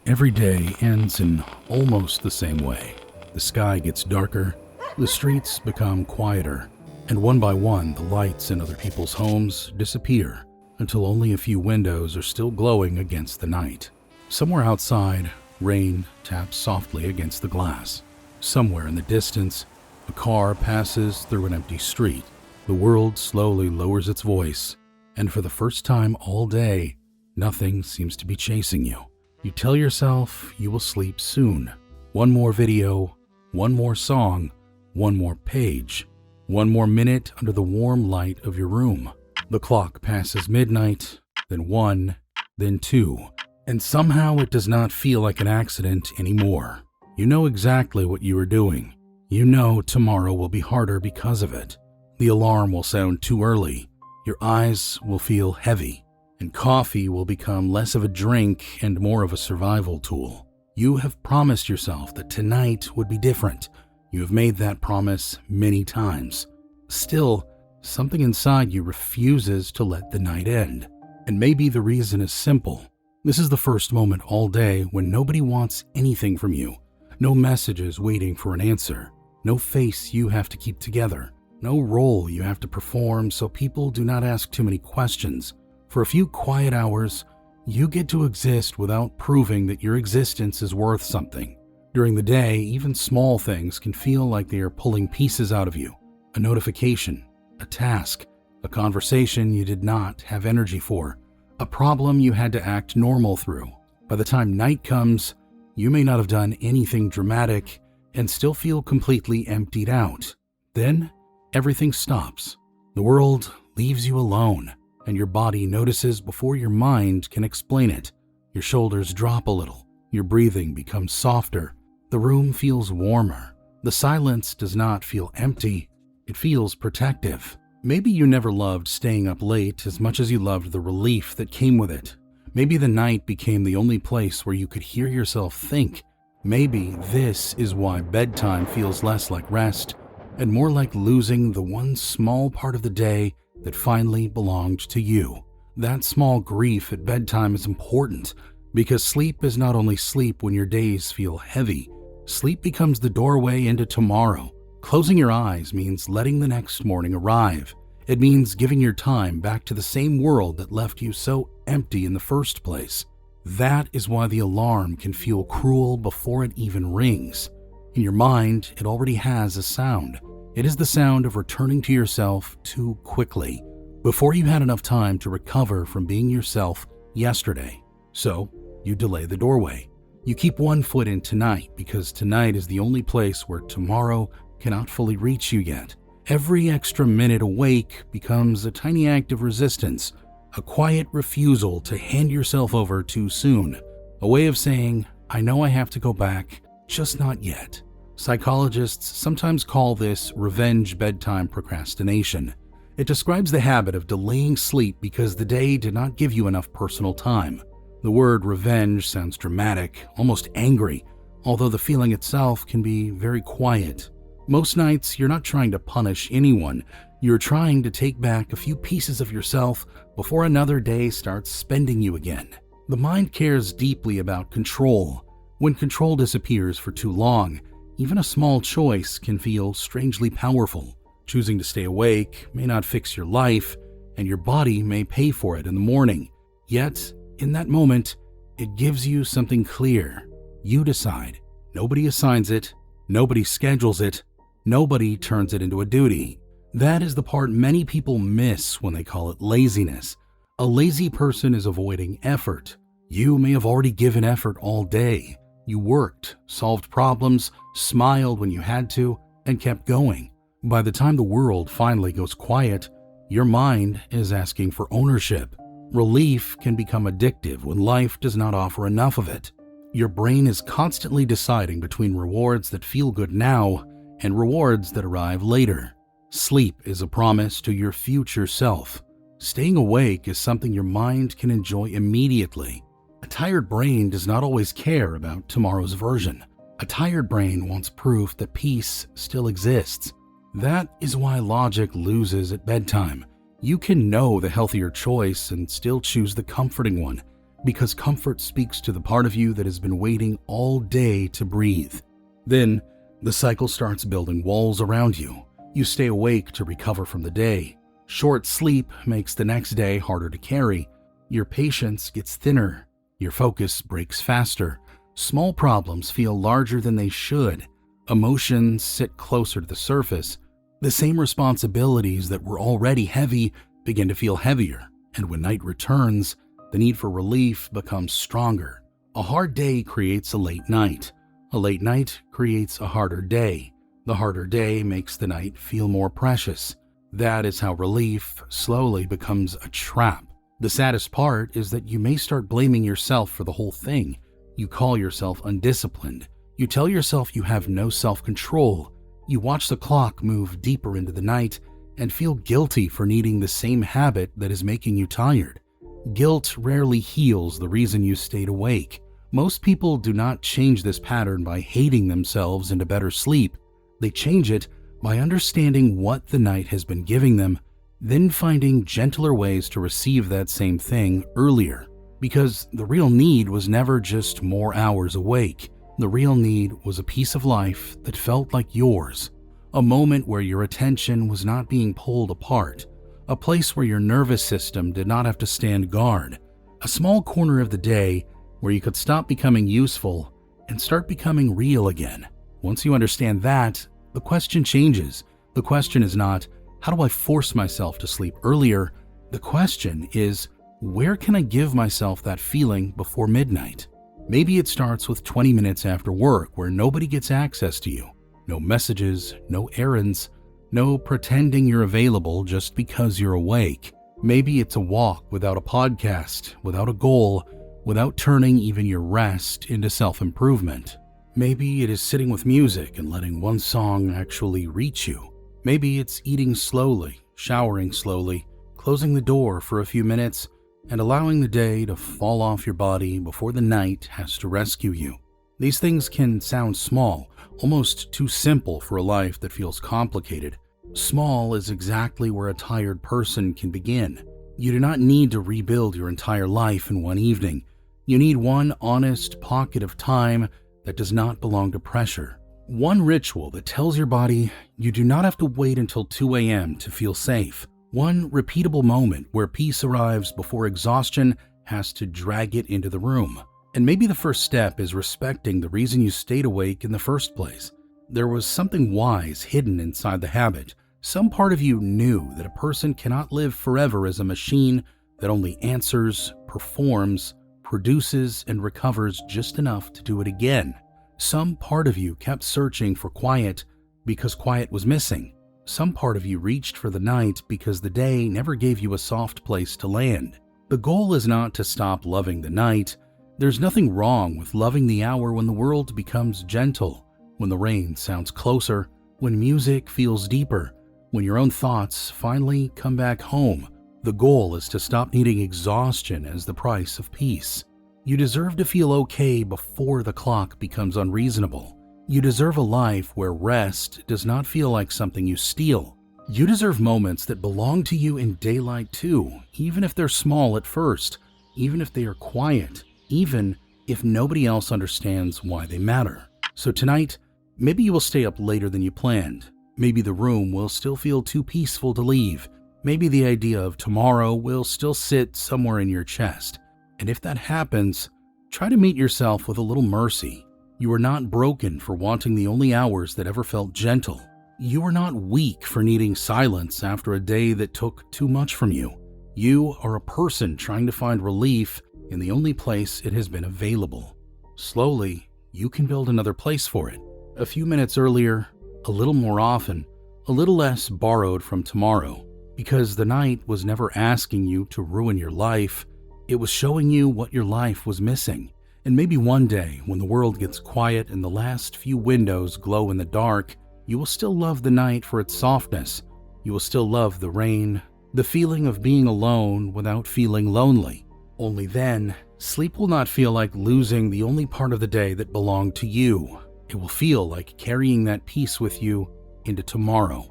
Every day ends in almost the same way. The sky gets darker, the streets become quieter, and one by one the lights in other people's homes disappear until only a few windows are still glowing against the night. Somewhere outside, rain taps softly against the glass. Somewhere in the distance, a car passes through an empty street. The world slowly lowers its voice, and for the first time all day, nothing seems to be chasing you. You tell yourself you will sleep soon. One more video, one more song, one more page, one more minute under the warm light of your room. The clock passes midnight, then 1, then 2, and somehow it does not feel like an accident anymore. You know exactly what you are doing. You know tomorrow will be harder because of it. The alarm will sound too early. Your eyes will feel heavy, and coffee will become less of a drink and more of a survival tool. You have promised yourself that tonight would be different. You have made that promise many times. Still, something inside you refuses to let the night end. And maybe the reason is simple. This is the first moment all day when nobody wants anything from you. No messages waiting for an answer. No face you have to keep together. No role you have to perform so people do not ask too many questions. For a few quiet hours, you get to exist without proving that your existence is worth something. During the day, even small things can feel like they are pulling pieces out of you. A notification, a task, a conversation you did not have energy for, a problem you had to act normal through. By the time night comes, you may not have done anything dramatic and still feel completely emptied out. Then, everything stops. The world leaves you alone, and your body notices before your mind can explain it. Your shoulders drop a little. Your breathing becomes softer. The room feels warmer. The silence does not feel empty. It feels protective. Maybe you never loved staying up late as much as you loved the relief that came with it. Maybe the night became the only place where you could hear yourself think. Maybe this is why bedtime feels less like rest and more like losing the one small part of the day that finally belonged to you. That small grief at bedtime is important because sleep is not only sleep when your days feel heavy. Sleep becomes the doorway into tomorrow. Closing your eyes means letting the next morning arrive. It means giving your time back to the same world that left you so empty in the first place. That is why the alarm can feel cruel before it even rings. In your mind, it already has a sound. It is the sound of returning to yourself too quickly, before you had enough time to recover from being yourself yesterday. So, you delay the doorway. You keep one foot in tonight because tonight is the only place where tomorrow cannot fully reach you yet. Every extra minute awake becomes a tiny act of resistance, a quiet refusal to hand yourself over too soon, a way of saying, I know I have to go back, just not yet. Psychologists sometimes call this revenge bedtime procrastination. It describes the habit of delaying sleep because the day did not give you enough personal time. The word revenge sounds dramatic, almost angry, although the feeling itself can be very quiet. Most nights, you're not trying to punish anyone. You're trying to take back a few pieces of yourself before another day starts spending you again. The mind cares deeply about control. When control disappears for too long, even a small choice can feel strangely powerful. Choosing to stay awake may not fix your life, and your body may pay for it in the morning. Yet, in that moment, it gives you something clear. You decide. Nobody assigns it. Nobody schedules it. Nobody turns it into a duty. That is the part many people miss when they call it laziness. A lazy person is avoiding effort. You may have already given effort all day. You worked, solved problems, smiled when you had to, and kept going. By the time the world finally goes quiet, your mind is asking for ownership. Relief can become addictive when life does not offer enough of it. Your brain is constantly deciding between rewards that feel good now and rewards that arrive later. Sleep is a promise to your future self. Staying awake is something your mind can enjoy immediately. A tired brain does not always care about tomorrow's version. A tired brain wants proof that peace still exists. That is why logic loses at bedtime. You can know the healthier choice and still choose the comforting one. because comfort speaks to the part of you that has been waiting all day to breathe. Then, the cycle starts building walls around you. You stay awake to recover from the day. Short sleep makes the next day harder to carry. Your patience gets thinner. Your focus breaks faster. Small problems feel larger than they should. Emotions sit closer to the surface. The same responsibilities that were already heavy begin to feel heavier. And when night returns, the need for relief becomes stronger. A hard day creates a late night. A late night creates a harder day. The harder day makes the night feel more precious. That is how relief slowly becomes a trap. The saddest part is that you may start blaming yourself for the whole thing. You call yourself undisciplined. You tell yourself you have no self-control. You watch the clock move deeper into the night and feel guilty for needing the same habit that is making you tired. Guilt rarely heals the reason you stayed awake. Most people do not change this pattern by hating themselves into better sleep. They change it by understanding what the night has been giving them, then finding gentler ways to receive that same thing earlier. Because the real need was never just more hours awake. The real need was a piece of life that felt like yours. A moment where your attention was not being pulled apart. A place where your nervous system did not have to stand guard. A small corner of the day where you could stop becoming useful and start becoming real again. Once you understand that, the question changes. The question is not, how do I force myself to sleep earlier? The question is, where can I give myself that feeling before midnight? Maybe it starts with 20 minutes after work where nobody gets access to you. No messages, no errands, no pretending you're available just because you're awake. Maybe it's a walk without a podcast, without a goal, without turning even your rest into self-improvement. Maybe it is sitting with music and letting one song actually reach you. Maybe it's eating slowly, showering slowly, closing the door for a few minutes, and allowing the day to fall off your body before the night has to rescue you. These things can sound small, almost too simple for a life that feels complicated. Small is exactly where a tired person can begin. You do not need to rebuild your entire life in one evening. You need one honest pocket of time that does not belong to pressure. One ritual that tells your body you do not have to wait until 2 a.m. to feel safe. One repeatable moment where peace arrives before exhaustion has to drag it into the room. And maybe the first step is respecting the reason you stayed awake in the first place. There was something wise hidden inside the habit. Some part of you knew that a person cannot live forever as a machine that only answers, performs, produces, and recovers just enough to do it again. Some part of you kept searching for quiet because quiet was missing. Some part of you reached for the night because the day never gave you a soft place to land. The goal is not to stop loving the night. There's nothing wrong with loving the hour when the world becomes gentle, when the rain sounds closer, when music feels deeper, when your own thoughts finally come back home. The goal is to stop needing exhaustion as the price of peace. You deserve to feel okay before the clock becomes unreasonable. You deserve a life where rest does not feel like something you steal. You deserve moments that belong to you in daylight too, even if they're small at first, even if they are quiet, even if nobody else understands why they matter. So tonight, maybe you will stay up later than you planned. Maybe the room will still feel too peaceful to leave. Maybe the idea of tomorrow will still sit somewhere in your chest. And if that happens, try to meet yourself with a little mercy. You are not broken for wanting the only hours that ever felt gentle. You are not weak for needing silence after a day that took too much from you. You are a person trying to find relief in the only place it has been available. Slowly, you can build another place for it. A few minutes earlier, a little more often, a little less borrowed from tomorrow. Because the night was never asking you to ruin your life, it was showing you what your life was missing. And maybe one day, when the world gets quiet and the last few windows glow in the dark, you will still love the night for its softness. You will still love the rain, the feeling of being alone without feeling lonely. Only then, sleep will not feel like losing the only part of the day that belonged to you. It will feel like carrying that peace with you into tomorrow.